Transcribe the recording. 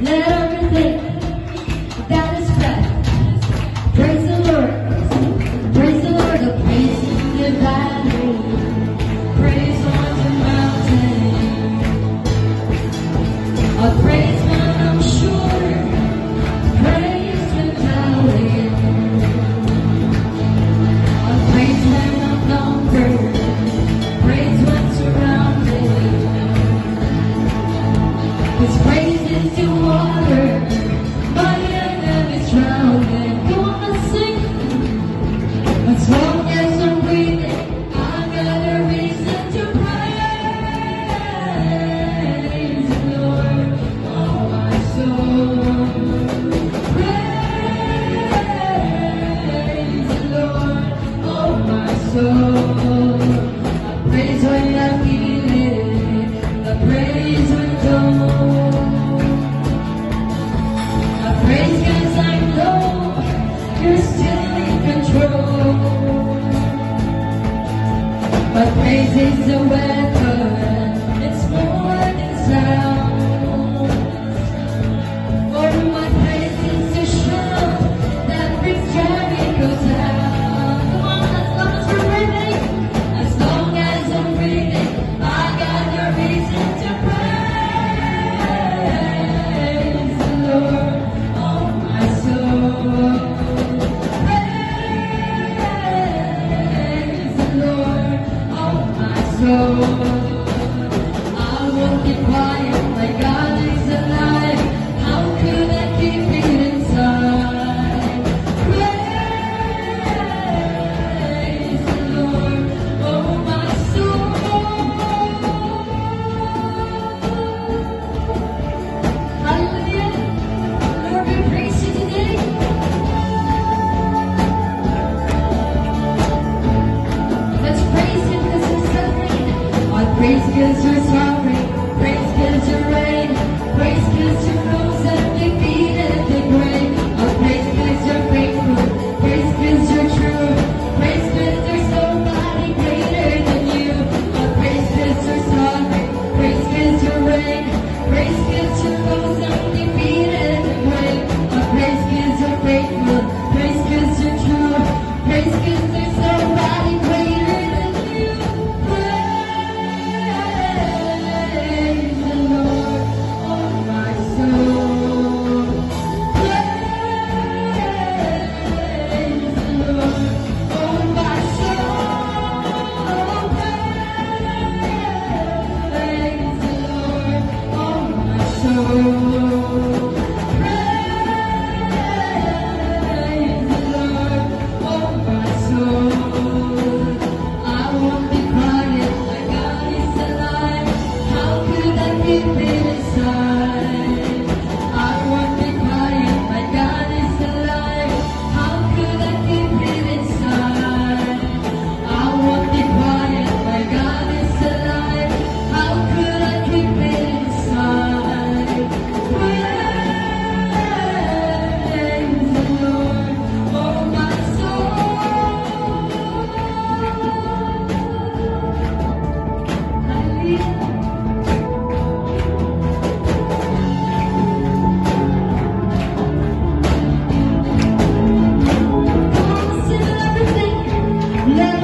Let everything that is breath praise the Lord. Praise the Lord. The praise in the valley, praise on the mountain. A praise when I'm sure, praise when doubting. A praise when I'm numbered, praise when surrounded. His praise is the water, my enemy's drowning. Go on and sing. As long as I'm breathing, I got a reason to praise the Lord, oh my soul. Praise the Lord, oh my soul. I praise when I'm healing, I praise when low. I praise 'cause I know you're still in control. My praise is a weapon, it's more than sound. Oh, my praise is a shout that brings Jericho down. Come on, as long as we're breathing, as long as I'm breathing, I got no reason to praise the Lord, oh my soul. Praise the Lord, oh my soul. I won't keep quiet, my God is alive. How could I keep it inside? Praise the Lord, oh my soul. Hallelujah. Lord, we praise you today. Let's praise him 'cause he's sovereign. I praise 'cause you're sovereign. Praise 'cause you reign. Praise 'cause you rose and defeated the grave. I praise 'cause you're faithful. Praise 'cause you're true. Praise 'cause there's nobody greater than you. I praise 'cause you're sovereign. Praise 'cause you reign. Praise 'cause you rose and defeated the grave. I praise 'cause you're faithful. Praise 'cause you're true. Praise 'cause there's nobody greater than you. Praise the Lord, oh my soul. Praise the Lord, oh my soul. Praise the Lord, oh my soul. Praise the Lord, oh my soul. I won't be quiet, my God is alive. How could I keep it inside? I won't be quiet, my God is alive. How could I keep it inside? I won't be quiet, my God is alive. How could I keep it inside? Praise the Lord, oh my soul. Hallelujah. Come on, sing everything. Let